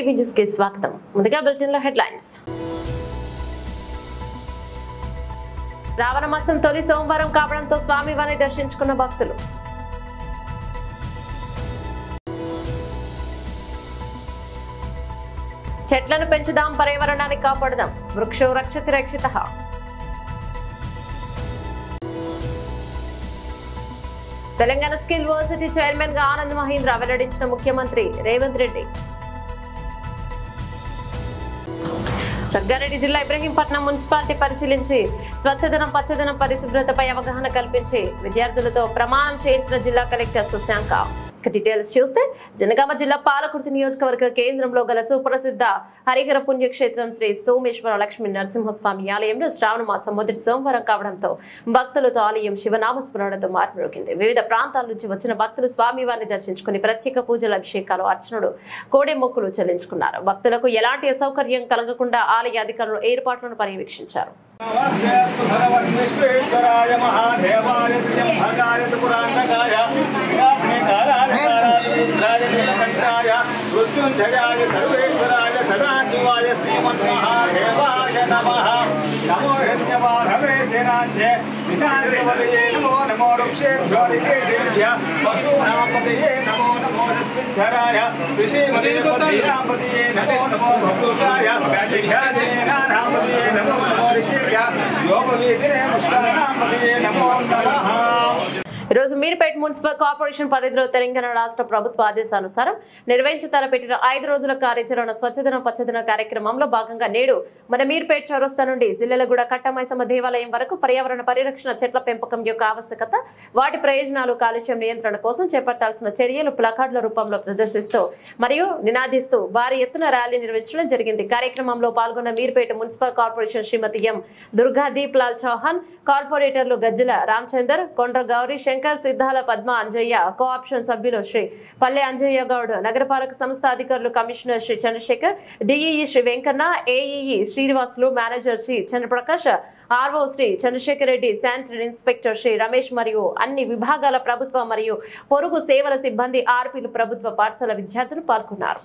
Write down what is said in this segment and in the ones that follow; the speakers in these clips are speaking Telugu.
టీవీ న్యూస్ కి స్వాగతం. ముందుగా బులెటిన్ లో హెడ్లైన్స్. శ్రావణ మాసం తొలి సోమవారం కావడంతో స్వామివారిని దర్శించుకున్న భక్తులు. చెట్లను పెంచుదాం, పర్యావరణాన్ని కాపాడుదాం, వృక్షో రక్షతి రక్షితః. తెలంగాణ స్కిల్ యూనివర్సిటీ చైర్మన్ గా ఆనంద్ మహీంద్ర వెల్లడించిన ముఖ్యమంత్రి రేవంత్ రెడ్డి. రంగారెడ్డి జిల్లా ఇబ్రహీంపట్నం మున్సిపాలిటీ పరిశీలించి స్వచ్ఛదనం పచ్చదనం పరిశుభ్రతపై అవగాహన కల్పించి విద్యార్థులతో ప్రమాణం చేయించిన జిల్లా కలెక్టర్ సుశాంక. డీటెయిల్స్ చూస్తే జనగామ జిల్లా పాలకుర్తి నియోజకవర్గ కేంద్రంలో గల సుప్రసిద్ధ హరిహర పుణ్యక్షేత్రం శ్రీ సోమేశ్వర లక్ష్మీ నరసింహస్వామి ఆలయంలో శ్రావణ మాసం మొదటి సోమవారం కావడంతో భక్తులతో ఆలయం శివనామస్మరణతో మార్మోగింది. వివిధ ప్రాంతాల నుంచి వచ్చిన భక్తులు స్వామివారిని దర్శించుకుని ప్రత్యేక పూజలు, అభిషేకాలు, అర్చనలు, కోడె మొక్కులు చెల్లించుకున్నారు. భక్తులకు ఎలాంటి అసౌకర్యం కలగకుండా ఆలయ అధికారులు ఏర్పాట్లను పర్యవేక్షించారు. మృత్యుంజయాయ సర్వేశ్వరాయ సదాశివాయ శ్రీమన్మహాదేవాయ నమః. నమో హిరణ్యవాహవేశనాంధ్యే నిశాంతపతయే నమో నమో వృక్షేభ్యో రికేశేభ్యః పశూనాంపతయే నమో నమో రస్మిద్ధరాయ ఋషిమదేవపతీనాంపతయే నమో నమో భక్తుషాయ విద్యాధినేనాంపతయే నమో నమో రికేశ యోగవీధినే ముష్టానాంపతయే నమో నమః. ఈరోజు మీర్పేట్ మున్సిపల్ కార్పొరేషన్ పరిధిలో తెలంగాణ రాష్ట్ర ప్రభుత్వ ఆదేశానుసారం నిర్వహించి తలపెట్టిన 5 రోజుల కార్యాచరణ స్వచ్ఛదనం పచ్చదనం కార్యక్రమంలో భాగంగా నేడు మన మీర్పేట్ చౌరస్తా నుండి జిల్లెలగూడ కట్టమైసమ్మ దేవాలయం వరకు పర్యావరణ పరిరక్షణ, చెట్ల పెంపకం యొక్క ఆవశ్యకత, వాటి ప్రయోజనాలు, కాలుష్యం నియంత్రణ కోసం చేపట్టాల్సిన చర్యలు ప్లకార్డుల రూపంలో ప్రదర్శిస్తూ మరియు నినాదిస్తూ భారీ ఎత్తున ర్యాలీ నిర్వహించడం జరిగింది. కార్యక్రమంలో పాల్గొన్న Meerpet municipal corporation Shrimati M Durga Deep Lal Chauhan, కార్పొరేటర్లు గజ్జల రామచందర్, కొండ్ర గౌరీ శంకర్, సిద్ధాల పద్మ అంజయ్య, కోఆప్షన్ సభ్యులు శ్రీ పల్లె అంజయ్య గౌడ్, నగరపాలక సంస్థ అధికారులు commissioner Shri Chandrashekar, DEE Shri Venkanna, AEE Srinivasulu, manager Shri Chandraprakash, RO Shri Chandrashekar Reddy, sanitary inspector Shri Ramesh మరియు అన్ని విభాగాల ప్రభుత్వ మరియు పొరుగు సేవల సిబ్బంది, ఆర్పీలు, ప్రభుత్వ పాఠశాల విద్యార్థులు పాల్గొన్నారు.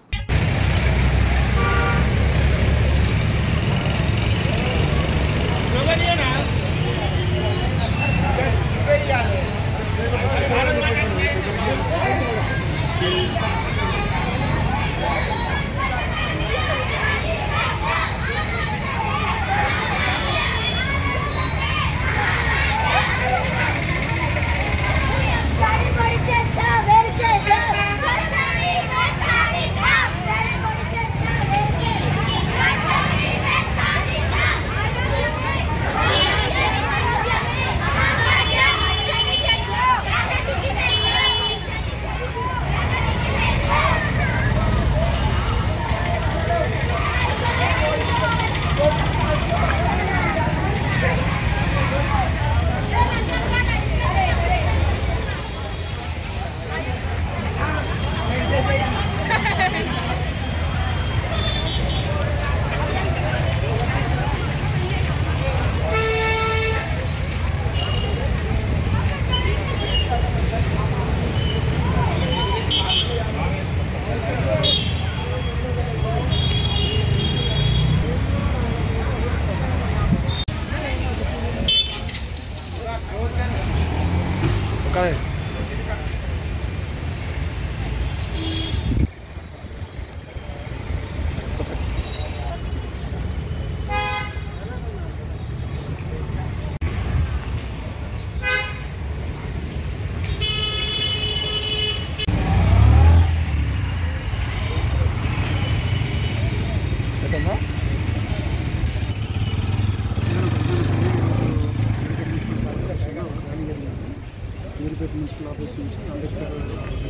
మీర్పేట్ మున్సిపల్ ఆఫీస్ నుంచి అంబేద్కర్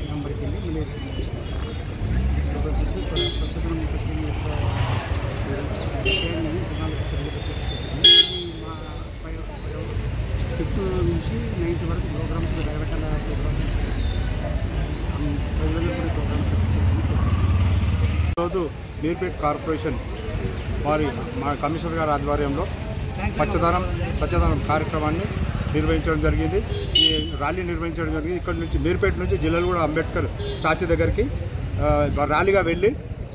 నెంబర్కి వెళ్ళి మళ్ళీ స్వచ్ఛతనం విషయాన్ని జనాలకు తెలియజేసాము. మా 5th నుంచి 9th వరకు ప్రోగ్రామ్స్, రకరకాల ప్రోగ్రామ్స్, ప్రజలకు కూడా ప్రోగ్రామ్స్ ఈరోజు మీర్పేట్ కార్పొరేషన్ వారి మా కమిషనర్ గారి ఆధ్వర్యంలో స్వచ్ఛదనం కార్యక్రమాన్ని నిర్వహించడం జరిగింది. ఈ ర్యాలీ నిర్వహించడం జరిగింది. ఇక్కడ నుంచి మీర్పేట నుంచి జిల్లాలో కూడా అంబేద్కర్ స్టాచ్యూ దగ్గరికి ర్యాలీగా వెళ్ళి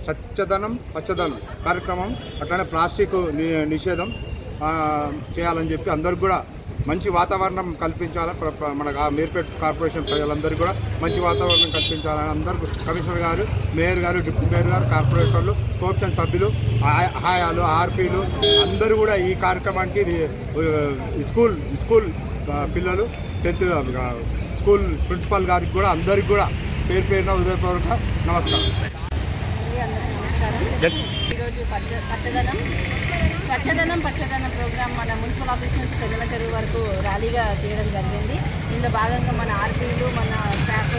స్వచ్ఛదనం పచ్చదనం కార్యక్రమం, అట్లానే ప్లాస్టిక్ నిషేధం చేయాలని చెప్పి అందరికి కూడా మంచి వాతావరణం కల్పించాలని మన మీర్పేట్ కార్పొరేషన్ ప్రజలందరికీ కూడా మంచి వాతావరణం కల్పించాలని అందరూ కమిషనర్ గారు, మేయర్ గారు, డిప్యూటీ మేయర్ గారు, కార్పొరేటర్లు, కోఆప్షన్ సభ్యులు, హాయాలు, ఆర్పీలు అందరూ కూడా ఈ కార్యక్రమానికి స్కూల్ పిల్లలు 10th స్కూల్ ప్రిన్సిపాల్ గారికి కూడా అందరికి కూడా పేరున హృదయపూర్వక నమస్కారం. ఈరోజు స్వచ్ఛదనం పచ్చదనం ప్రోగ్రామ్ మన మున్సిపల్ ఆఫీస్ నుంచి చెల్లెల చెరువు వరకు ర్యాలీగా తీయడం జరిగింది. ఇందులో భాగంగా మన ఆర్పీలు, మన స్టాఫ్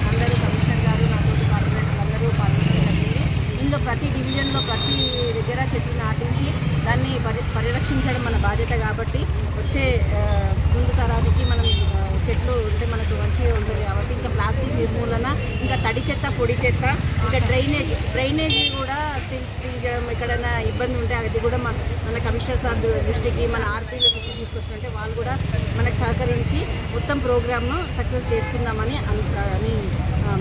అందరూ, కమిషనర్ గారు, నాతోటి కార్పొరేటర్లు అందరూ పాల్గొనడం జరిగింది. ఇందులో ప్రతి డివిజన్లో ప్రతి దగ్గర చెట్లు నాటించి దాన్ని పరిరక్షించడం మన బాధ్యత. కాబట్టి వచ్చే ముందు తరానికి మనం చెట్లు ఉంటే మనకు మంచిగా ఉంటుంది. కాబట్టి ఇంకా ప్లాస్టిక్ నిర్మూలన, ఇంకా తడి చెత్త, పొడి చెత్త, ఇంకా డ్రైనేజీ కూడా క్లీన్ చేయడం, ఎక్కడైనా ఇబ్బంది ఉంటే అది కూడా మన కమిషనర్ సార్ దృష్టికి, మన ఆర్పీల దృష్టికి తీసుకొస్తుంటే వాళ్ళు కూడా మనకు సహకరించి మొత్తం ప్రోగ్రామ్ను సక్సెస్ చేసుకుందామని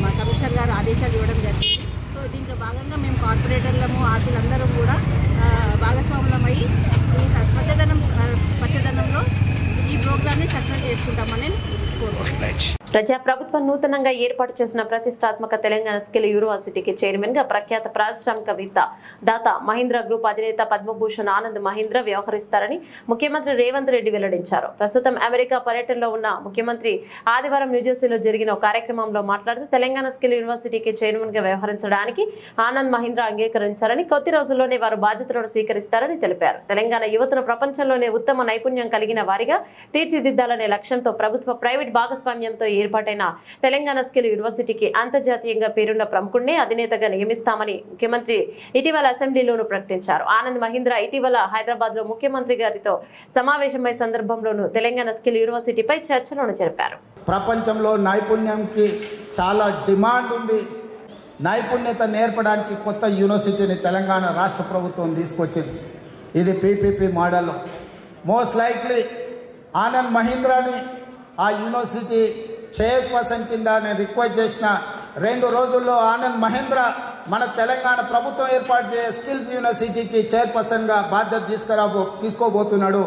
మా కమిషనర్ గారు ఆదేశాలు ఇవ్వడం జరిగింది. సో దీంట్లో భాగంగా మేము కార్పొరేటర్లము, ఆర్పీలందరూ కూడా భాగస్వాములమై ఈ స్వచ్ఛదనం పచ్చదనంలో ఈ ప్రోగ్రామ్ని సక్సెస్ చేసుకుంటామని కోరుకుంటున్నాను. ప్రజాప్రభుత్వం నూతనంగా ఏర్పాటు చేసిన ప్రతిష్టాత్మక తెలంగాణ స్కిల్ యూనివర్సిటీకి చైర్మన్ గా ప్రఖ్యాత పారిశ్రామికవేత్త దాత మహీంద్రా గ్రూప్ అధినేత పద్మభూషణ్ ఆనంద్ మహీంద్రా వ్యవహరిస్తారని ముఖ్యమంత్రి రేవంత్ రెడ్డి వెల్లడించారు. ప్రస్తుతం అమెరికా పర్యటనలో ఉన్న ముఖ్యమంత్రి ఆదివారం న్యూజెర్సీలో జరిగిన కార్యక్రమంలో మాట్లాడుతూ తెలంగాణ స్కిల్ యూనివర్సిటీకి చైర్మన్ గా వ్యవహరించడానికి ఆనంద్ మహీంద్రా అంగీకరించారని, కొద్ది రోజుల్లోనే వారు బాధ్యతలను స్వీకరిస్తారని తెలిపారు. తెలంగాణ యువతను ప్రపంచంలోనే ఉత్తమ నైపుణ్యం కలిగిన వారిగా తీర్చిదిద్దాలనే లక్ష్యంతో ప్రభుత్వ ప్రైవేట్ భాగస్వామ్యంతో ఏర్పాటైన తెలంగాణ స్కిల్ యూనివర్సిటీకి అంతర్జాతీయంగా పేరున్న ప్రముఖుడిని అధినేతగా నియమిస్తామని ముఖ్యమంత్రి ఇటీవల అసెంబ్లీలోనూ ప్రకటించారు. ఆనంద్ మహీంద్రా ఇటీవల హైదరాబాద్ లో ముఖ్యమంత్రి గారితో సమావేశమై సందర్భంలోనూ తెలంగాణ స్కిల్ యూనివర్సిటీపై చర్చలను జరిపారు. ప్రపంచంలో నైపుణ్యంకి చాలా డిమాండ్ ఉంది. నైపుణ్యత నేర్పడానికి కొత్త యూనివర్సిటీని తెలంగాణ రాష్ట్ర ప్రభుత్వం తీసుకొచ్చింది. ఇది PPP model. Most likely Anand మహీంద్రాని ఆ యూనివర్సిటీ చైర్పర్సన్ కింద నేను రిక్వెస్ట్ చేసిన 2 రోజుల్లో ఆనంద్ మహీంద్రా మన తెలంగాణ ప్రభుత్వం ఏర్పాటు చేసే స్కిల్స్ యూనివర్సిటీకి చైర్పర్సన్గా బాధ్యత తీసుకోబోతున్నాడు.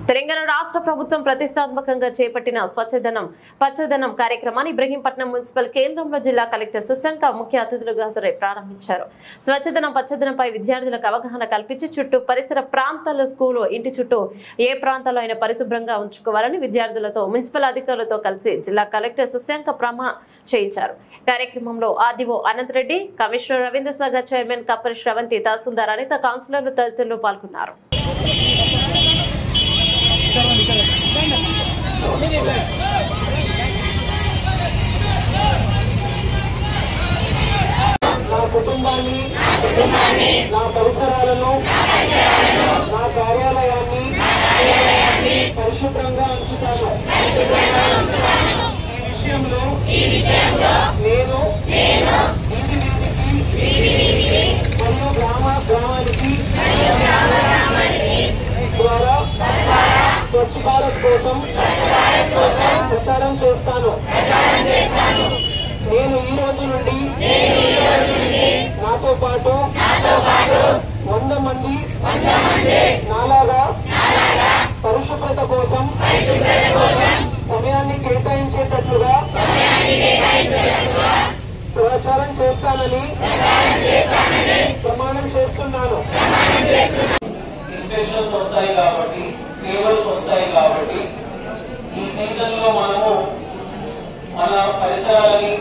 తెలంగాణ రాష్ట్ర ప్రభుత్వం ప్రతిష్టాత్మకంగా చేపట్టిన స్వచ్ఛదనం పచ్చదనం కార్యక్రమాన్ని ఇబ్రహీంపట్నం మున్సిపల్ కేంద్రంలో జిల్లా కలెక్టర్ సుశంక ముఖ్య అతిథులుగా ప్రారంభించారు. స్వచ్ఛదనం పచ్చదనంపై విద్యార్థులకు అవగాహన కల్పించి చుట్టూ పరిసర ప్రాంతాల్లో, స్కూలు, ఇంటి చుట్టూ ఏ ప్రాంతాల్లో అయినా పరిశుభ్రంగా ఉంచుకోవాలని విద్యార్థులతో, మున్సిపల్ అధికారులతో కలిసి జిల్లా కలెక్టర్ సుశంక ప్రమాణం చేయించారు. కార్యక్రమంలో RDO Anant Reddy, commissioner Ravindra Sagar, chairman Kappari Sravanthi, తహసీల్దార్ అనిత, కౌన్సిలర్లు తదితరులు పాల్గొన్నారు. నా కుటుంబాన్ని, నా పరిసరాలను, నా కార్యాలయాన్ని పరిశుభ్రంగా ఉంచుతాను. ఈ విషయంలో నేను ఇంటికి మరియు గ్రామానికి ద్వారా స్వచ్ఛ భారత్ కోసం ప్రచారం చేస్తాను. నేను ఈ రోజు నుండి నాతో పాటు 100 మంది నాలాగా పరిశుభ్రత కోసం సమయాన్ని కేటాయించేటట్లుగా ప్రచారం చేస్తానని ప్రమాణం చేస్తున్నాను. ఇన్ఫెక్షన్స్ వస్తాయి కాబట్టి, ఫీవర్స్ వస్తాయి కాబట్టి ఈ సీజన్లో మనము మన పరిసరాలని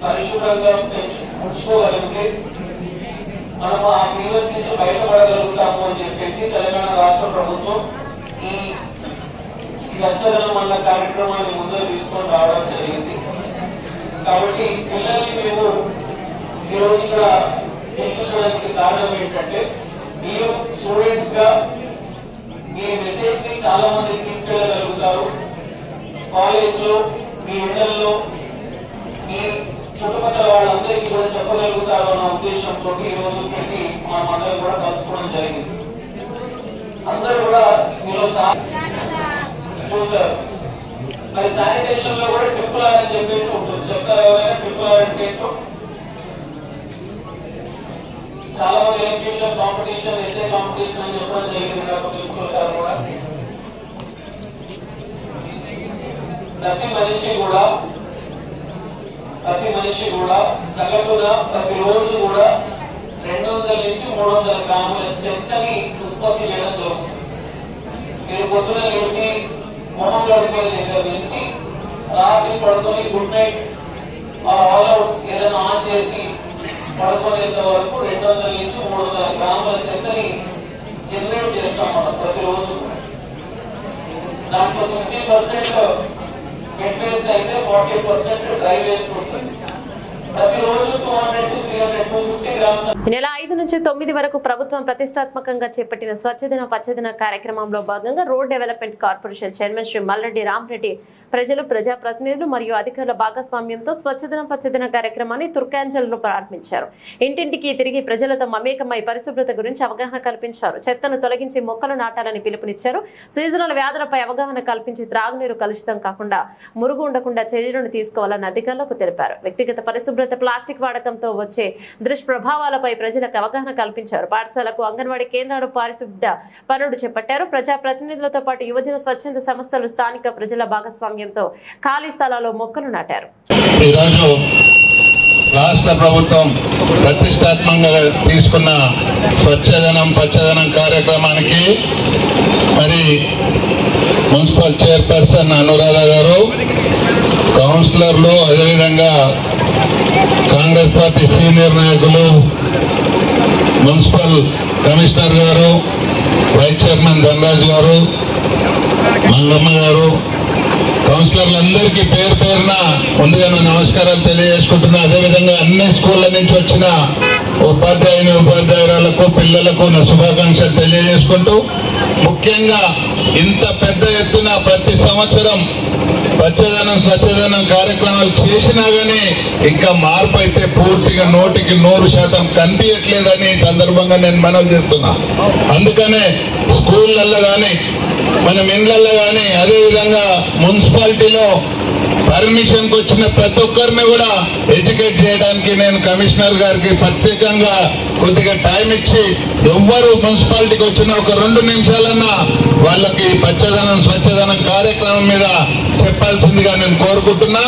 పరిశుభ్రంగా ఉంచుకోగలిగితే మనము ఆ ఫీవర్స్ నుంచి బయటపడగలుగుతాము అని చెప్పేసి తెలంగాణ రాష్ట్ర ప్రభుత్వం ఈ స్వచ్ఛదనం అన్న కార్యక్రమాన్ని ముందుకు తీసుకొని రావడం జరిగింది. కాబట్టి పిల్లల్ని మేము ఈరోజు ఇక్కడ పిలిపించడానికి కారణం ఏంటంటే, మీరు స్టూడెంట్స్ గా మీ మెసేజ్ ని చాలా మందికి తీసుకెళ్ళగలుగుతారు. కాలేజ్ లో, మీ ఇళ్లలో, మీ చుట్టుపక్కల వాళ్ళందరికీ కూడా చెప్పగలుగుతారు అన్న ఉద్దేశంతో ఈ రోజు పెట్టి మనం అందరం కూడా కలుసుకోవడం జరిగింది. అందరూ కూడా మీలో చూసారు. మరి శానిటేషన్ లో కూడా ట్రిపుల్ ఆర్ అని చెప్పేసి ఉంటుంది. చెప్తారు ఎవరైనా ట్రిపుల్ ఆర్ అంటే చాలా మంది ఎలక్ట్రీషియన్ కాంపిటీషన్, ఎస్ఏ కాంపిటీషన్ అని చెప్పడం జరిగింది పబ్లిక్ స్కూల్ గారు కూడా. ప్రతి మనిషి కూడా సగటున ప్రతిరోజు కూడా 200 నుంచి 300 గ్రాముల చెత్తని ఉత్పత్తి చేయడం జరుగుతుంది. మీరు పొద్దున లేచి మొహం కడుక్కునే దగ్గర నుంచి రాత్రి పడుకొని గుడ్ నైట్ ఆల్ అవుట్ ఏదైనా ఆన్ చేసి పడుకునేంత వరకు 200 నుంచి 300 గ్రాముల చెత్తని జనరేట్ చేస్తాం మనం ప్రతిరోజు. దాంట్లో 60% వెట్ వేస్ట్ అయితే 40% డ్రై వేస్ట్ ఉంటుంది. ప్రతిరోజు 200 to 300 to 250 గ్రామ్స్. నెల 5 నుంచి 9 వరకు ప్రభుత్వం ప్రతిష్టాత్మకంగా చేపట్టిన స్వచ్ఛదిన పచ్చదిన కార్యక్రమంలో భాగంగా road development corporation chairman Shri Malreddy Ramareddy ప్రజలు, ప్రజాప్రతినిధులు మరియు అధికారుల భాగస్వామ్యంతో స్వచ్ఛదిన పచ్చదిన కార్యక్రమాన్ని తుర్కాంజల్లో ప్రారంభించారు. ఇంటింటికి తిరిగి ప్రజలతో మమేకమై పరిశుభ్రత గురించి అవగాహన కల్పించారు. చెత్తను తొలగించి మొక్కలు నాటాలని పిలుపునిచ్చారు. సీజనల్ వ్యాధులపై అవగాహన కల్పించి త్రాగునీరు కలుషితం కాకుండా, మురుగు ఉండకుండా చర్యలను తీసుకోవాలని అధికారులకు తెలిపారు. వ్యక్తిగత పరిశుభ్రత, ప్లాస్టిక్ వాడకంతో వచ్చే దుష్ప్రభావాలపై ప్రజలకు అవగాహన కల్పించారు. పాఠశాలకు, అంగన్వాడీ కేంద్రాలు పారిశుద్ధ పనులు చేపట్టారు. ప్రజాప్రతినిధులతో పాటు యువజన స్వచ్ఛంద సంస్థలు, స్థానిక ప్రజల భాగస్వామ్యంతో ఖాళీ స్థలాల్లో మొక్కలు నాటారు. ఈరోజు రాష్ట్ర ప్రభుత్వం ప్రతిష్టాత్మకంగా తీసుకున్న స్వచ్ఛదనం పచ్చదనం కార్యక్రమానికి మరి మున్సిపల్ చైర్పర్సన్ అనురాధ గారు, కౌన్సిలర్లు, అదేవిధంగా కాంగ్రెస్ పార్టీ సీనియర్ నాయకులు, మున్సిపల్ కమిషనర్ గారు, వైస్ చైర్మన్ ధనరాజ్ గారు, మంగమ్మ గారు, కౌన్సిలర్లందరికీ పేరు పేరున ముందుగా నమస్కారాలు తెలియజేసుకుంటున్నా. అదేవిధంగా అన్ని స్కూళ్ళ నుంచి వచ్చిన ఉపాధ్యాయురాలకు, పిల్లలకు నా శుభాకాంక్షలు తెలియజేసుకుంటూ, ముఖ్యంగా ఇంత పెద్ద ఎత్తున ప్రతి సంవత్సరం పచ్చదనం స్వచ్ఛదనం కార్యక్రమాలు చేసినా గానీ ఇంకా మార్పు అయితే పూర్తిగా 100% కనిపించట్లేదని సందర్భంగా నేను మనవి చేస్తున్నా. అందుకనే స్కూళ్ళల్లో కానీ, మనం ఇండ్లల్లో కానీ, అదేవిధంగా మున్సిపాలిటీలో పర్మిషన్కి వచ్చిన ప్రతి ఒక్కరిని కూడా ఎడ్యుకేట్ చేయడానికి నేను కమిషనర్ గారికి ప్రత్యేకంగా కొద్దిగా టైం ఇచ్చి, ఎవ్వరు మున్సిపాలిటీకి వచ్చిన ఒక 2 నిమిషాలన్నా వాళ్ళకి పచ్చదనం స్వచ్ఛదనం కార్యక్రమం మీద చెప్పాల్సిందిగా నేను కోరుకుంటున్నా.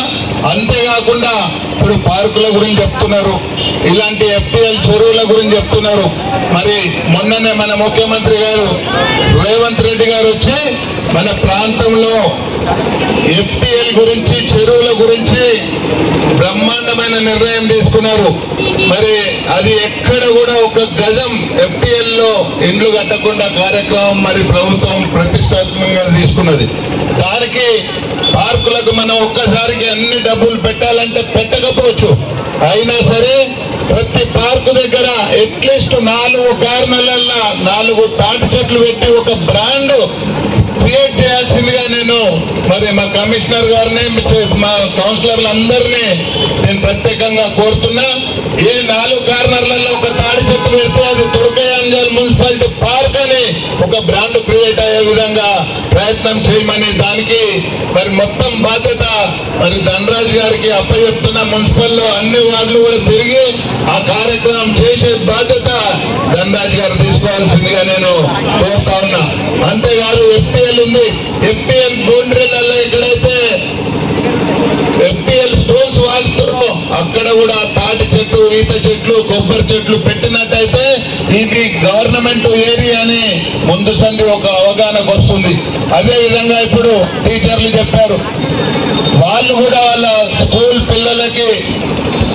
అంతేకాకుండా ఇప్పుడు పార్కుల గురించి చెప్తున్నారు, ఇలాంటి FTL చెరువుల గురించి చెప్తున్నారు. మరి మొన్ననే మన ముఖ్యమంత్రి గారు రేవంత్ రెడ్డి గారు వచ్చి మన ప్రాంతంలో FTL గురించి, చెరువుల గురించి బ్రహ్మాండమైన నిర్ణయం తీసుకున్నారు. మరి అది ఎక్కడ కూడా ఒక గజం FTL లో ఇండ్లు కట్టకుండా కార్యక్రమం మరి ప్రభుత్వం ప్రతిష్టాత్మకంగా తీసుకున్నది. దానికి పార్కులకు మనం ఒక్కసారికి అన్ని డబ్బులు పెట్టాలంటే పెట్టకపోవచ్చు, అయినా సరే ప్రతి పార్కు దగ్గర అట్లీస్ట్ 4 కార్నర్లలో 4 తాటి చెట్లు పెట్టి ఒక బ్రాండ్ క్రియేట్ చేయాల్సిందిగా నేను మరి మా కమిషనర్ గారిని, మా కౌన్సిలర్లందరినీ నేను ప్రత్యేకంగా కోరుతున్నా. ఏ 4 కార్నర్లలో ఒక తాడి చెట్టు పెడితే అది తుర్కయాంజల్ మున్సిపాలిటీ పార్క్ అని ఒక బ్రాండ్ క్రియేట్ అయ్యే విధంగా ప్రయత్నం చేయమని, దానికి మరి మొత్తం బాధ్యత మరి ధనరాజ్ గారికి అప్పచెప్తున్న. మున్సిపల్లో అన్ని వార్డులు కూడా తిరిగి ఆ కార్యక్రమం చేసే బాధ్యత ధనరాజ్ గారు తీసుకోవాల్సిందిగా నేను కోరుతా ఉన్నా. అంతేకాదు FTL ఉంది, FTL బౌండరీలలో ఎక్కడైతే FTL స్టోన్స్ వాడుతారో అక్కడ కూడా తాటి చెట్లు, ఈత చెట్లు, కొబ్బరి చెట్లు పెట్టినట్టయితే ఇది గవర్నమెంట్ ఏరియా అని ముందు సంది ఒక అవగాహనకు వస్తుంది. అదే విధంగా ఇప్పుడు టీచర్లు చెప్పారు, వాళ్ళు కూడా వాళ్ళ స్కూల్ పిల్లలకి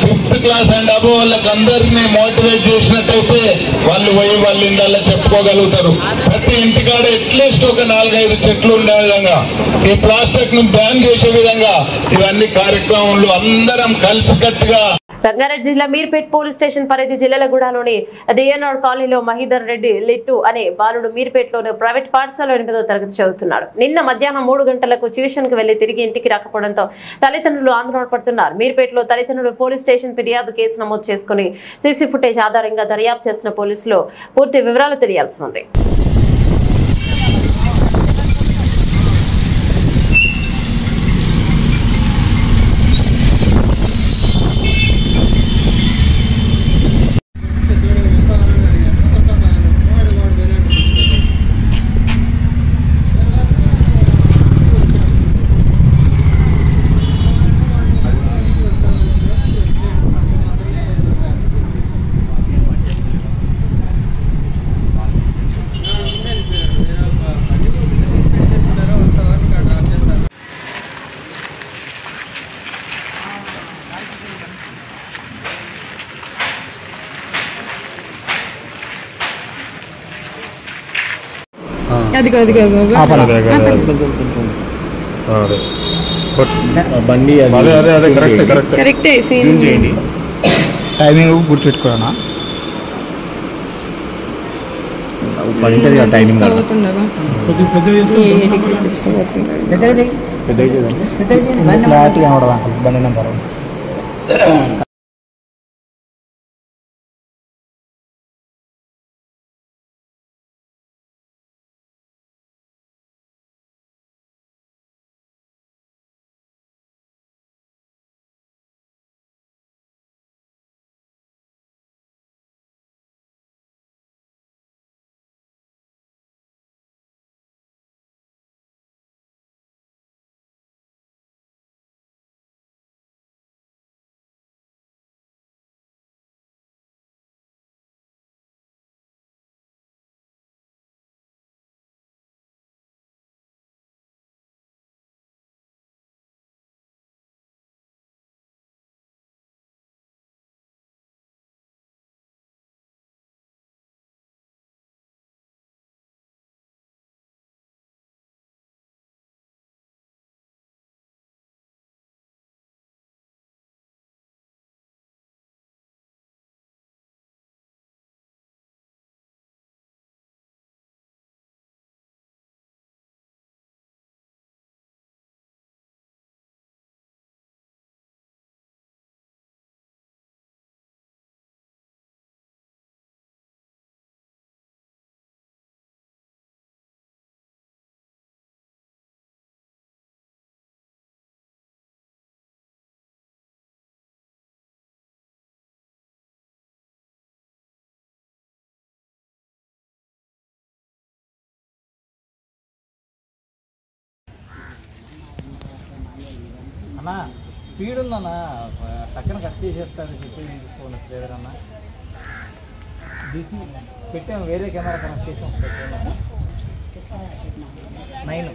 5th క్లాస్ అండ్ అబోవ్ వాళ్ళకి అందరినీ మోటివేట్ చేసినట్టయితే వాళ్ళు పోయి వాళ్ళ ఇండ్లలో చెప్పుకోగలుగుతారు. ప్రతి ఇంటికాడ అట్లీస్ట్ ఒక 4-5 చెట్లు ఉండే విధంగా, ఈ ప్లాస్టిక్ ను బ్యాన్ చేసే విధంగా ఇవన్నీ కార్యక్రమాలు అందరం కలిసికట్టుగా. రంగారెడ్డి జిల్లా మీర్పేట్ పోలీస్ స్టేషన్ పరిధి జిల్లెలగూడలోని డిఎన్ఆర్ కాలనీలో మహీధర్ రెడ్డి లిట్టు అనే బాలుడు మీర్పేట్లోని ప్రైవేట్ పాఠశాలలో 8వ తరగతి చదువుతున్నాడు. నిన్న మధ్యాహ్నం 3 గంటలకు ట్యూషన్ కు వెళ్లి తిరిగి ఇంటికి రాకపోవడంతో తల్లిదండ్రులు ఆందోళన పడుతున్నారు. మీర్పేట్లో తల్లిదండ్రులు పోలీస్ స్టేషన్ ఫిర్యాదు కేసు నమోదు చేసుకుని సీసీ ఫుటేజ్ ఆధారంగా దర్యాప్తు చేసిన పోలీసులు పూర్తి వివరాలు తెలియాల్సి ఉంది. బండి కరెక్టే చేయండి. టైమింగ్ గుర్తుపెట్టుకోనా పడింటది కదా టైమింగ్ క్లారిటీ కనబడదు అంటారు బండి నెంబర్. అన్నా స్పీడ్ ఉందన్నా, టక్కన కట్ చేసేస్తాను చెప్పి తీసుకోండి లేదన్నా. డిసి పెట్టాము, వేరే కెమెరా కనెక్ట్ చేసాం సార్. 9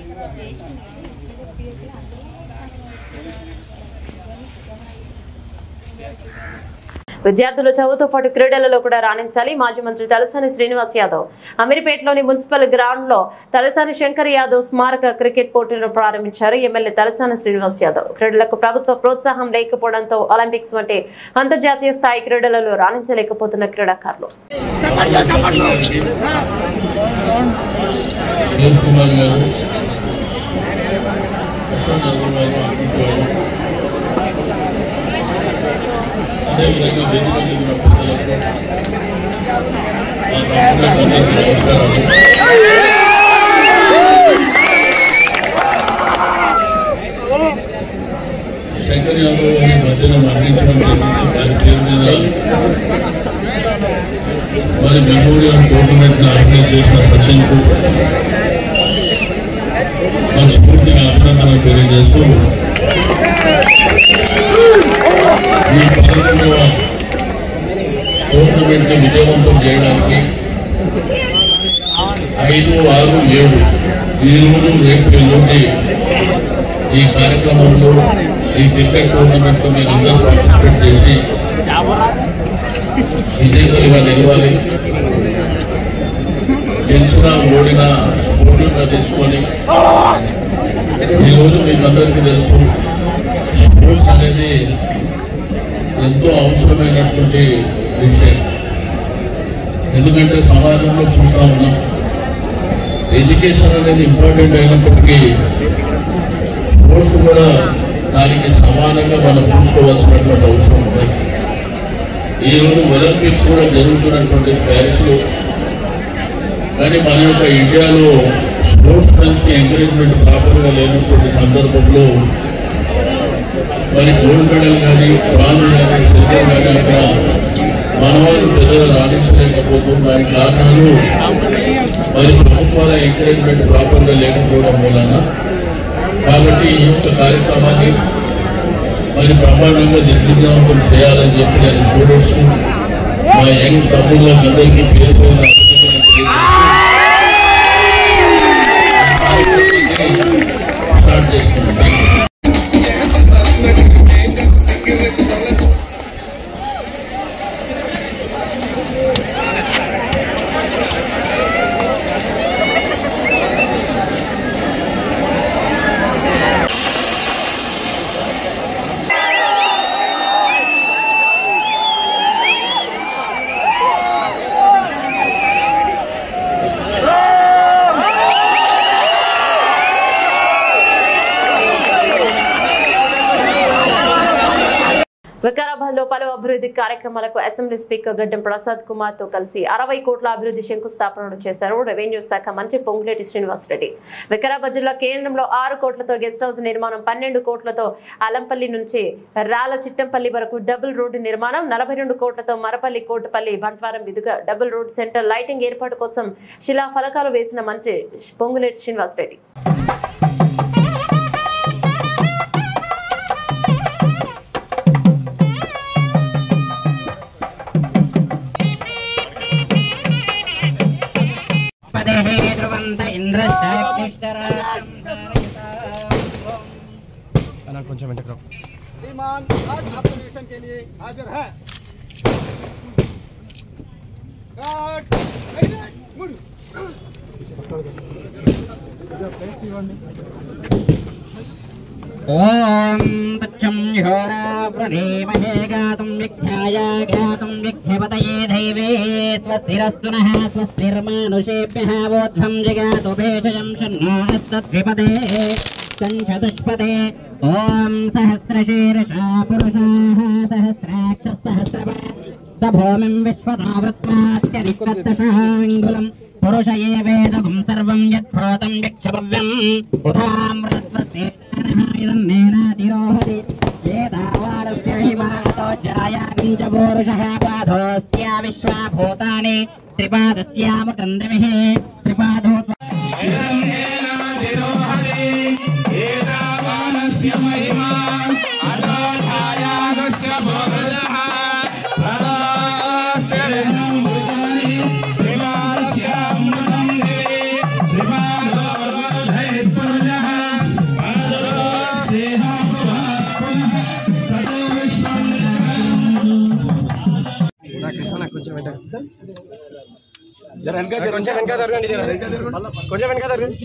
విద్యార్థులు చదువుతో పాటు క్రీడలలో కూడా రాణించాలి. మాజీ మంత్రి తలసాని శ్రీనివాస్ యాదవ్ అమీర్పేటలోని మున్సిపల్ గ్రౌండ్ లో తలసాని శంకర్ యాదవ్ స్మారక క్రికెట్ పోటీలను ప్రారంభించారు. ఎమ్మెల్యే తలసాని శ్రీనివాస్ యాదవ్ క్రీడలకు ప్రభుత్వ ప్రోత్సాహం లేకపోవడంతో ఒలింపిక్స్ వంటి అంతర్జాతీయ స్థాయి క్రీడలలో రాణించలేకపోతున్న క్రీడాకారులు అదేవిధంగా వేదిక శంకర్ యాదవ్ అనే మధ్యన మరణించడం జరిగింది. వారి పేరు మీద వారి మెమోరియల్ టోర్నమెంట్ ఆర్గనైజ్ చేసిన సచిన్కు మనస్ఫూర్తిగా అభినందనలు తెలియజేస్తూ ఈ 11వ టోర్నమెంట్ ని విజయవంతం చేయడానికి 5, 6, 7 ఈ రోజు రేపు ఎల్లుండి ఈ కార్యక్రమంలో ఈ క్రికెట్ టోర్నమెంట్ లో మీరు అందరూ పార్టిసిపేట్ చేసి విజేతలుగా నిలవాలి. గెలిచిన ఓడిన స్పోర్టివ్గా తీసుకొని ఈరోజు మీకు అందరికీ తెలుసు స్పోర్ట్స్ అనేది ఎంతో అవసరమైనటువంటి విషయం. ఎందుకంటే సమాజంలో చూస్తూ ఉన్నాం, ఎడ్యుకేషన్ అనేది ఇంపార్టెంట్ అయినప్పటికీ స్పోర్ట్స్ కూడా దానికి సమానంగా మనం చూసుకోవాల్సినటువంటి అవసరం ఉంది. ఈరోజు ఒలింపిక్స్ కూడా జరుగుతున్నటువంటి ప్యారిస్లో, కానీ మన యొక్క ఇండియాలో స్పోర్ట్స్ మెన్స్కి ఎంకరేజ్మెంట్ ప్రాపర్గా లేనటువంటి సందర్భంలో మరి గోల్డ్ మెడల్ కానీ, బ్రాంజ్ కానీ, సిల్వర్ కానీ అక్కడ మనవాళ్ళు ప్రజలు రాణించలేకపోతున్న దానికి కారణాలు మరి ప్రభుత్వాల ఎంకరేజ్మెంట్ ప్రాపర్గా లేకపోవడం వలన. కాబట్టి ఈ యొక్క కార్యక్రమాన్ని మరి బ్రహ్మాండంగా దిగ్విజయవంతం చేయాలని చెప్పి నేను స్టూడెంట్స్ మా యంగ్ తమ్ముళ్ళకి అందరికీ పేరు స్టార్ట్ చేస్తున్నాను. వికారాబాద్ లో పలు అభివృద్ధి కార్యక్రమాలకు అసెంబ్లీ స్పీకర్ గడ్డం ప్రసాద్ కుమార్ తో కలిసి 60 కోట్ల అభివృద్ధి శంకుస్థాపనలు చేశారు రెవెన్యూ శాఖ మంత్రి పొంగులేటి శ్రీనివాసరెడ్డి. వికారాబాద్ జిల్లా కేంద్రంలో 6 కోట్లతో గెస్ట్ హౌస్ నిర్మాణం, 12 కోట్లతో అలంపల్లి నుంచి రాల చిట్టంపల్లి వరకు డబుల్ రోడ్డు నిర్మాణం, 42 కోట్లతో మరపల్లి కోటపల్లి బంట్వారం మీదుగా డబుల్ రోడ్ సెంటర్ లైటింగ్ ఏర్పాటు కోసం శిలా ఫలకాలు వేసిన మంత్రి పొంగులేటి శ్రీనివాసరెడ్డి. కొంచెం श्रीमान आज आपके निरीक्षण के लिए हाजिर है। ओम तच्चं घोरा प्रणेमहे गातुं विख्याय गातुं विख्यपतये दैवे स्वस्तिरस्तु नः स्वस्तिर्मानुषेभ्यः बोद्धं जगातु भेषजं शन्नास्तद्विपदे चतुष्पदे ओम सहस्रशीर्षा पुरुषाः सहस्राक्षः सहस्रपात् भूमिं विश्वतावृत्वात्यधिकतशाङ्गुलम् पुरुष ये वेदगुं सर्वं यत्प्रोतं विक्षपव्यम् उधामृतस्तेनातिरोहति एतावादस्य हिमातो जायागं च पुरुषः पादोऽस्य विश्वा भूतानि त्रिपादस्यामृतं दिविः त्रिपादो महिमा अदोधायागस्य भोगदः కొంచెం వెనక జరగండి కొంచెం వెనక జరగండి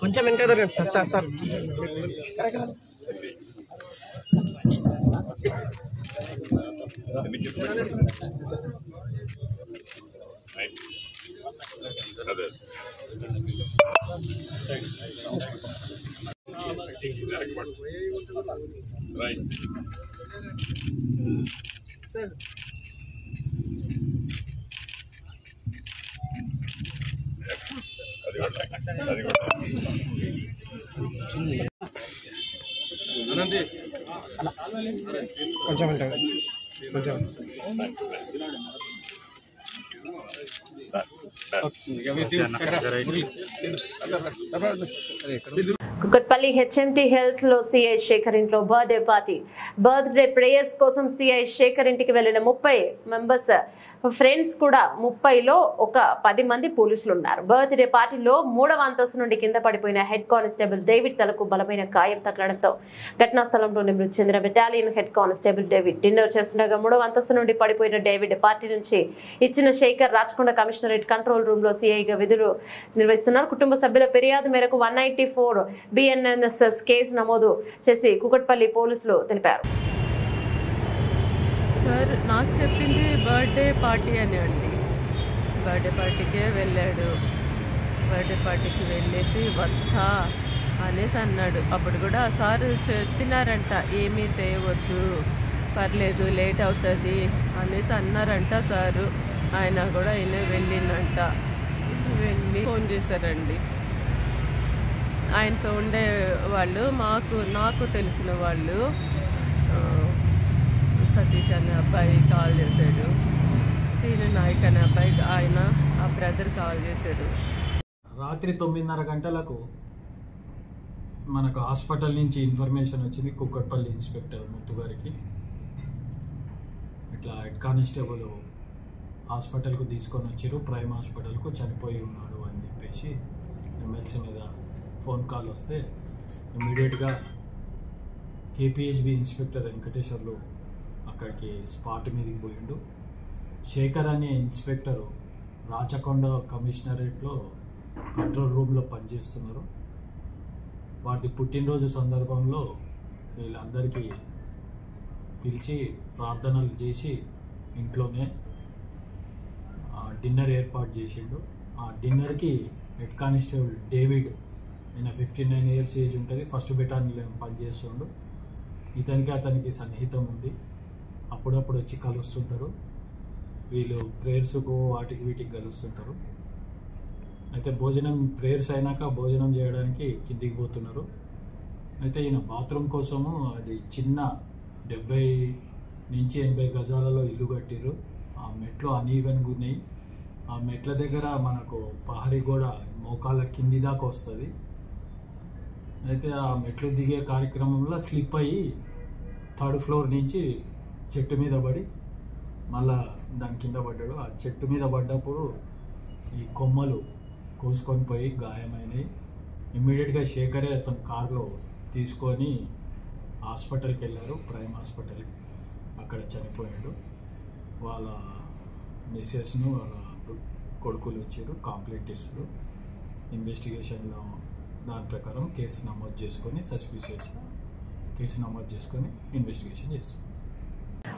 కొంచెం వెనక జరగండి సార్ సార్ రైట్ కొంచెం వెంటనే కొంచెం కుకట్పల్లి హెచ్ఎంటీ హిల్స్ లో సిఐ శేఖర్ ఇంట్లో బర్త్డే ప్రేయర్స్ కోసం సిఐ శేఖర్ ఇంటికి వెళ్లిన 30 మెంబర్స్ ఫ్రెండ్స్ కూడా 30లో ఒక 10 మంది పోలీసులు ఉన్నారు. బర్త్డే పార్టీలో 3వ అంతస్తు నుండి కింద పడిపోయిన హెడ్ కానిస్టేబుల్ డేవిడ్ తలకు బలమైన గాయం తగలడంతో ఘటనా స్థలంలోనే మృతి చెందిన battalion head constable David dinner చేస్తుండగా 3వ అంతస్తు నుండి పడిపోయిన డేవిడ్ పార్టీ నుంచి ఇచ్చిన Shekar Rachakonda commissionerate control room లో సిఐగా విధులు నిర్వహిస్తున్నారు. కుటుంబ సభ్యుల ఫిర్యాదు మేరకు 194 BNSS కేసు నమోదు చేసి కుకట్పల్లి పోలీసులు తెలిపారు. సార్ నాకు చెప్పింది బర్త్డే పార్టీ అని అండి. బర్త్డే పార్టీకే వెళ్ళాడు. బర్త్డే పార్టీకి వెళ్ళేసి వస్తా అనేసి అన్నాడు. అప్పుడు కూడా సార్ చెప్పినారంట ఏమీ తేవద్దు, పర్లేదు లేట్ అవుతుంది అనేసి అన్నారంట సారు. ఆయన కూడా ఈయన వెళ్ళిందంట. వెళ్ళి ఫోన్ చేశారండి. ఆయనతో ఉండే వాళ్ళు నాకు తెలిసిన వాళ్ళు సతీష్ అనే అబ్బాయి కాల్ చేశాడు. సీను నాయక్ అనే అబ్బాయి ఆయన ఆ బ్రదర్ కాల్ చేశాడు. రాత్రి 9:30 గంటలకు మనకు హాస్పిటల్ నుంచి ఇన్ఫర్మేషన్ వచ్చింది. కుక్కట్పల్లి ఇన్స్పెక్టర్ ముత్తు గారికి ఇట్లా హెడ్ కానిస్టేబుల్ హాస్పిటల్కు తీసుకొని వచ్చారు, ప్రైమ్ హాస్పిటల్కు చనిపోయి ఉన్నాడు అని చెప్పేసి ఎమ్మెల్సీ మీద ఫోన్ కాల్ వస్తే ఇమ్మీడియట్గా KPHB ఇన్స్పెక్టర్ వెంకటేశ్వర్లు అక్కడికి స్పాట్ మీదకి పోయిండు. శేఖర్ అనే ఇన్స్పెక్టరు రాచకొండ కమిషనరేట్లో కంట్రోల్ రూమ్లో పనిచేస్తున్నారు. వారి పుట్టినరోజు సందర్భంలో వీళ్ళందరికీ పిలిచి ప్రార్థనలు చేసి ఇంట్లోనే డిన్నర్ ఏర్పాటు చేసిండు. ఆ డిన్నర్కి హెడ్ కానిస్టేబుల్ డేవిడ్, ఈయన 59 ఇయర్స్ ఏజ్ ఉంటుంది, 1st బెటాలియన్ పనిచేస్తుండు. అతనికి సన్నిహితం ఉంది. అప్పుడప్పుడు వచ్చి కలుస్తుంటారు. వీళ్ళు ప్రేయర్స్కు వాటికి వీటికి కలుస్తుంటారు. అయితే ప్రేయర్స్ అయినాక భోజనం చేయడానికి కిందికి పోతున్నారు. అయితే ఈయన బాత్రూమ్ కోసము అది చిన్న 70 నుంచి 80 గజాలలో ఇల్లు కట్టిరు. ఆ మెట్లు అనీవెన్గా ఉన్నాయి. ఆ మెట్ల దగ్గర మనకు పహరీ గోడ మోకాళ్ళ కింది దాకా వస్తుంది. అయితే ఆ మెట్లు దిగే కార్యక్రమంలో స్లిప్ అయ్యి 3rd ఫ్లోర్ నుంచి చెట్టు మీద పడి మళ్ళా దాని కింద పడ్డాడు. ఆ చెట్టు మీద పడ్డప్పుడు ఈ కొమ్మలు కోసుకొని పోయి గాయమైనవి. ఇమ్మీడియట్గా శేఖరే అతను కారులో తీసుకొని హాస్పిటల్కి వెళ్ళారు, ప్రైమ్ హాస్పిటల్కి. అక్కడ చనిపోయాడు. వాళ్ళ మిస్సెస్ను వాళ్ళ కొడుకులు వచ్చారు, కంప్లైంట్ ఇస్తారు. ఇన్వెస్టిగేషన్లో దాని ప్రకారం కేసు నమోదు చేసుకొని సస్పిషియస్గా కేసు నమోదు చేసుకొని ఇన్వెస్టిగేషన్ చేస్తారు.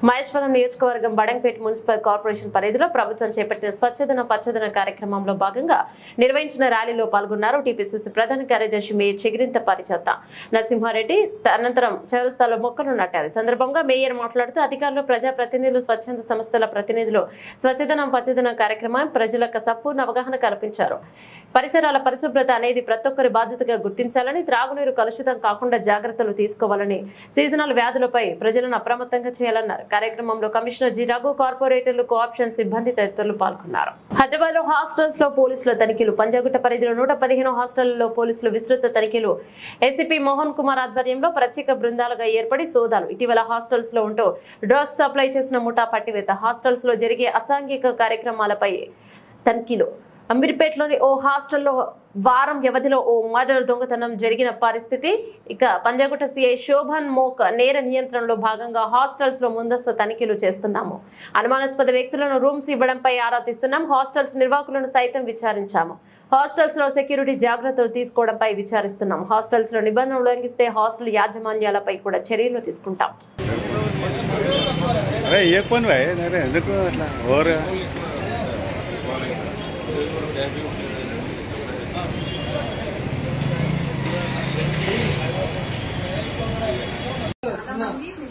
మహేశ్వరం నియోజకవర్గం బడంగపేట మున్సిపల్ కార్పొరేషన్ పరిధిలో ప్రభుత్వం చేపట్టిన స్వచ్ఛదన పచ్చదన కార్యక్రమంలో భాగంగా నిర్వహించిన ర్యాలీలో పాల్గొన్నారు టీపీసీసీ ప్రధాన కార్యదర్శి మేయర్ చిగిరింత పరిచత్త నరసింహారెడ్డి. అనంతరం చౌరస్తాలో మొక్కలు నాటారు. సందర్భంగా మేయర్ మాట్లాడుతూ అధికారులు, ప్రజాప్రతినిధులు, స్వచ్ఛంద సంస్థల ప్రతినిధులు స్వచ్ఛదనం పచ్చదన కార్యక్రమం ప్రజలకు సంపూర్ణ అవగాహన కల్పించారు. పరిసరాల పరిశుభ్రత అనేది ప్రతి ఒక్కరి బాధ్యతగా గుర్తించాలని, త్రాగునీరు కలుషితం కాకుండా జాగ్రత్తలు తీసుకోవాలని, సీజనల్ వ్యాధులపై ప్రజలను అప్రమత్తంగా చేయాలన్నారు. కార్యక్రమంలో కమిషనర్ జి రఘు, కార్పొరేటర్లు, కోఆప్షన్ సిబ్బంది తదితరులు పాల్గొన్నారు. హైదరాబాద్ లో హాస్టల్స్ లో పోలీసుల తనిఖీలు. పంజాగుట్ట పరిధిలో 115 హాస్టళ్లలో పోలీసులు విస్తృత తనిఖీలు. ఏసీపీ మోహన్ కుమార్ ఆధ్వర్యంలో ప్రత్యేక బృందాలుగా ఏర్పడి సోదాలు. ఇటీవల హాస్టల్స్ లో ఉంటూ డ్రగ్స్ సప్లై చేసిన ముఠా పట్టివేత. హాస్టల్స్ లో జరిగే అసాంఘిక కార్యక్రమాలపై తనిఖీలు. అమీర్పేటలోని ఓ హాస్టల్లో వారం వ్యవధిలో ఓ మర్డర్ దొంగతనం జరిగిన పరిస్థితి. ఇక పంజాగుట్ట సిఐ శోభన్ మోక్ నేర నియంత్రణలో భాగంగా హాస్టల్స్ లో ముందస్తు తనిఖీలు చేస్తున్నాము. అనుమానాస్పద వ్యక్తులను రూమ్స్ ఇవ్వడంపై ఆరా తీస్తున్నాం. హాస్టల్స్ నిర్వాహకులను సైతం విచారించాము. హాస్టల్స్ లో సెక్యూరిటీ జాగ్రత్తలు తీసుకోవడంపై విచారిస్తున్నాం. హాస్టల్స్ లో నిబంధనలు ఉల్లంఘిస్తే హాస్టల్ యాజమాన్యాలపై కూడా చర్యలు తీసుకుంటాం.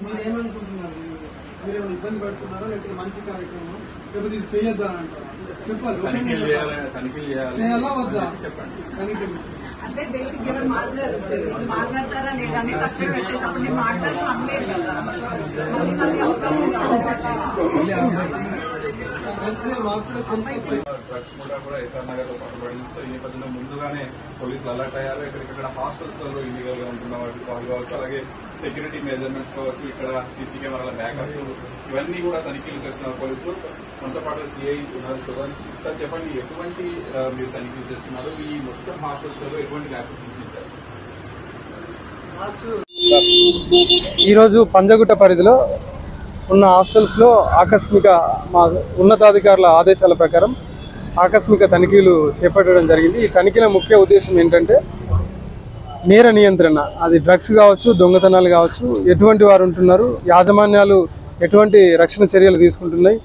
మీరేమనుకుంటున్నారు? మీరేమైనా ఇబ్బంది పడుతున్నారా, లేకపోతే మంచి కార్యక్రమం, లేకపోతే ఇది చేయొద్దా అని అంటారా? చెప్పాలి. చేయాలా వద్దా? తనిఖీలు అంటే బేసిక్ ఎవరు మాట్లాడతారా లేదా అని పక్కన పెట్టేసప్పుడు నేను మాట్లాడుతూ అనలేదు కదా. డ్రగ్స్ కూడా ఎస్ఆర్ నగర్ లో పట్టుబడింది. ఈ నేపథ్యంలో ముందుగానే పోలీసులు అలర్ట్ అయ్యారు. ఇక్కడ హాస్టల్స్ లో ఇల్లీగల్ గా ఉంటున్న వాటికి వాళ్ళు కావచ్చు, అలాగే సెక్యూరిటీ మెజర్మెంట్స్ కావచ్చు, ఇక్కడ సీసీ కెమెరాల బ్యాకప్స్ ఇవన్నీ కూడా తనిఖీలు చేస్తున్నారు పోలీసులు. మనతో పాటు సిఐ ఉన్నారు. చూడాలి సార్, చెప్పండి ఎటువంటి మీరు తనిఖీలు చేస్తున్నారు? ఈ మొత్తం హాస్టల్స్ లో ఎటువంటి ల్యాబ్స్ చూపించారు? ఈరోజు పంజగుట్ట పరిధిలో ఉన్న హాస్టల్స్లో ఆకస్మిక మా ఉన్నతాధికారుల ఆదేశాల ప్రకారం ఆకస్మిక తనిఖీలు చేపట్టడం జరిగింది. ఈ తనిఖీల ముఖ్య ఉద్దేశం ఏంటంటే నేర నియంత్రణ. అది డ్రగ్స్ కావచ్చు, దొంగతనాలు కావచ్చు, ఎటువంటి వారు ఉంటున్నారు, యాజమాన్యాలు ఎటువంటి రక్షణ చర్యలు తీసుకుంటున్నాయి,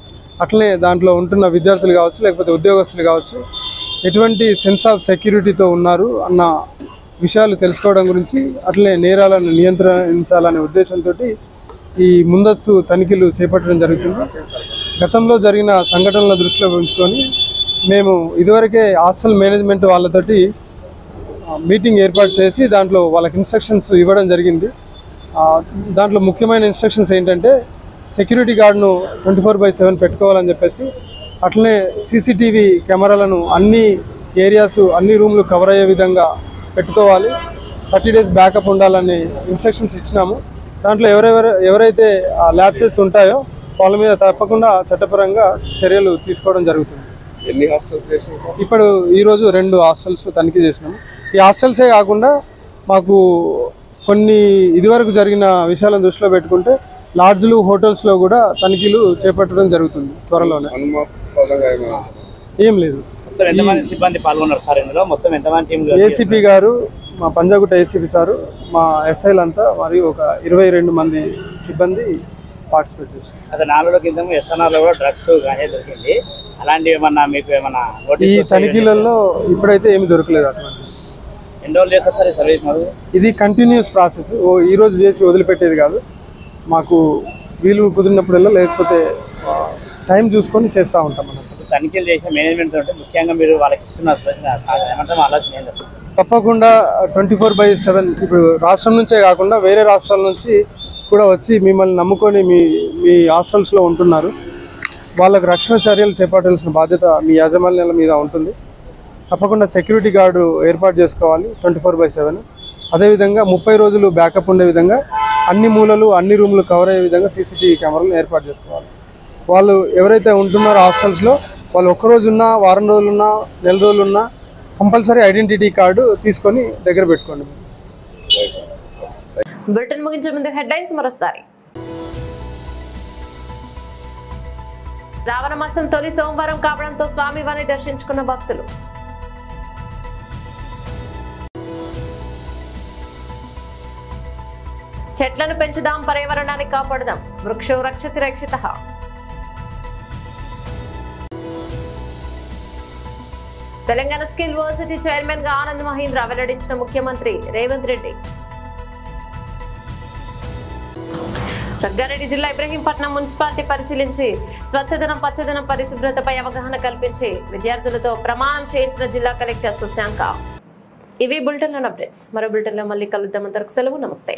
అట్లనే దాంట్లో ఉంటున్న విద్యార్థులు కావచ్చు, లేకపోతే ఉద్యోగస్తులు కావచ్చు, ఎటువంటి సెన్స్ ఆఫ్ సెక్యూరిటీతో ఉన్నారు అన్న విషయాలు తెలుసుకోవడం గురించి, అట్లనే నేరాలను నియంత్రించాలనే ఉద్దేశంతో ఈ ముందస్తు తనిఖీలు చేపట్టడం జరుగుతుంది. గతంలో జరిగిన సంఘటనల దృష్టిలో ఉంచుకొని మేము ఇదివరకే హాస్టల్ మేనేజ్మెంట్ వాళ్ళతోటి మీటింగ్ ఏర్పాటు చేసి దాంట్లో వాళ్ళకి ఇన్స్ట్రక్షన్స్ ఇవ్వడం జరిగింది. దాంట్లో ముఖ్యమైన ఇన్స్ట్రక్షన్స్ ఏంటంటే సెక్యూరిటీ గార్డును 24/7 పెట్టుకోవాలని చెప్పేసి, అట్లనే సీసీటీవీ కెమెరాలను అన్ని ఏరియాస్, అన్ని రూమ్లు కవర్ అయ్యే విధంగా పెట్టుకోవాలి. 30 days బ్యాకప్ ఉండాలని ఇన్స్ట్రక్షన్స్ ఇచ్చినాము. దాంట్లో ఎవరైతే ల్యాబ్సెస్ ఉంటాయో వాళ్ళ మీద తప్పకుండా చట్టపరంగా చర్యలు తీసుకోవడం జరుగుతుంది. ఎన్ని హాస్టల్స్ ఇప్పుడు ఈరోజు 2 హాస్టల్స్ తనిఖీ చేసినాము. ఈ హాస్టల్సే కాకుండా మాకు కొన్ని ఇదివరకు జరిగిన విషయాలను దృష్టిలో పెట్టుకుంటే లాడ్జ్లు, హోటల్స్లో కూడా తనిఖీలు చేపట్టడం జరుగుతుంది త్వరలోనే. ఏం లేదు. సిబ్బంది పాల్గొన్నారు సార్ ఇందులో? మొత్తం ఎంతమంది టీం? ఏసీపీ గారు, మా పంజాగుట్ట ఏసీపీ సారు, మా ఎస్ఐలంతా మరియు ఒక 22 మంది సిబ్బంది పార్టిసిపేట్ చేస్తారు. అదే 4 రోజుల క్రితం ఎస్ఎన్ఆర్లో కూడా డ్రగ్స్ కానీ దొరికింది. అలాంటివి ఏమన్నా మీకు ఏమన్నా ఈ తనిఖీలలో ఇప్పుడైతే ఏమి దొరకలేదు. అటువంటి ఎన్ని రోజులు చేస్తారు సార్ ఈ సర్వీస్ మాకు? ఇది కంటిన్యూస్ ప్రాసెస్. ఈ రోజు చేసి వదిలిపెట్టేది కాదు. మాకు వీలు కుదిరినప్పుడల్లా లేకపోతే టైం చూసుకొని చేస్తూ ఉంటాం. మనం తనిఖీలు చేసే మేనేజ్మెంట్ ఉంటే ముఖ్యంగా మీరు వాళ్ళకి ఇస్తున్న ఏమంటారు ఆలోచన ఏంటి సార్? తప్పకుండా 24/7 ఇప్పుడు రాష్ట్రం నుంచే కాకుండా వేరే రాష్ట్రాల నుంచి కూడా వచ్చి మిమ్మల్ని నమ్ముకొని మీ హాస్టల్స్లో ఉంటున్నారు. వాళ్ళకు రక్షణ చర్యలు చేపట్టాల్సిన బాధ్యత మీ యాజమాన్యాల మీద ఉంటుంది. తప్పకుండా సెక్యూరిటీ గార్డు ఏర్పాటు చేసుకోవాలి 24/7. అదేవిధంగా 30 రోజులు బ్యాకప్ ఉండే విధంగా అన్ని మూలలు అన్ని రూములు కవర్ అయ్యే విధంగా సీసీటీవీ కెమెరాలను ఏర్పాటు చేసుకోవాలి. వాళ్ళు ఎవరైతే ఉంటున్నారో హాస్టల్స్లో వాళ్ళు ఒక్కరోజున్నా, వారం రోజులున్నా, నెల రోజులున్నా కంపల్సరీ ఐడెంటిటీ కార్డు తీసుకొని దగ్గర పెట్టుకోండి. బులెటిన్ ముగించే ముందు హెడ్లైన్స్ మరోసారి. శ్రావణ మాసం తొలి సోమవారం కావడంతో స్వామివారిని దర్శించుకున్న భక్తులు. చెట్లను పెంచుదాం, పర్యావరణాన్ని కాపాడుదాం, వృక్షో రక్షతి రక్షితః. తెలంగాణ స్కిల్ యూనివర్సిటీ చైర్మన్ గా ఆనంద్ మహీంద్ర వెల్లడించిన ముఖ్యమంత్రి రేవంత్ రెడ్డి. రంగారెడ్డి జిల్లా ఇబ్రహీంపట్నం మున్సిపాలిటీ పరిశీలించి స్వచ్ఛదనం పచ్చదనం పరిశుభ్రతపై అవగాహన కల్పించి విద్యార్థులతో ప్రమాణం చేయించిన జిల్లా కలెక్టర్ సుశాంక. ఇవి బులెటిన్ అప్డేట్స్. మరో బులెటిన్ లో మళ్ళీ కలుద్దాం. అంతవరకు సెలవు. నమస్తే.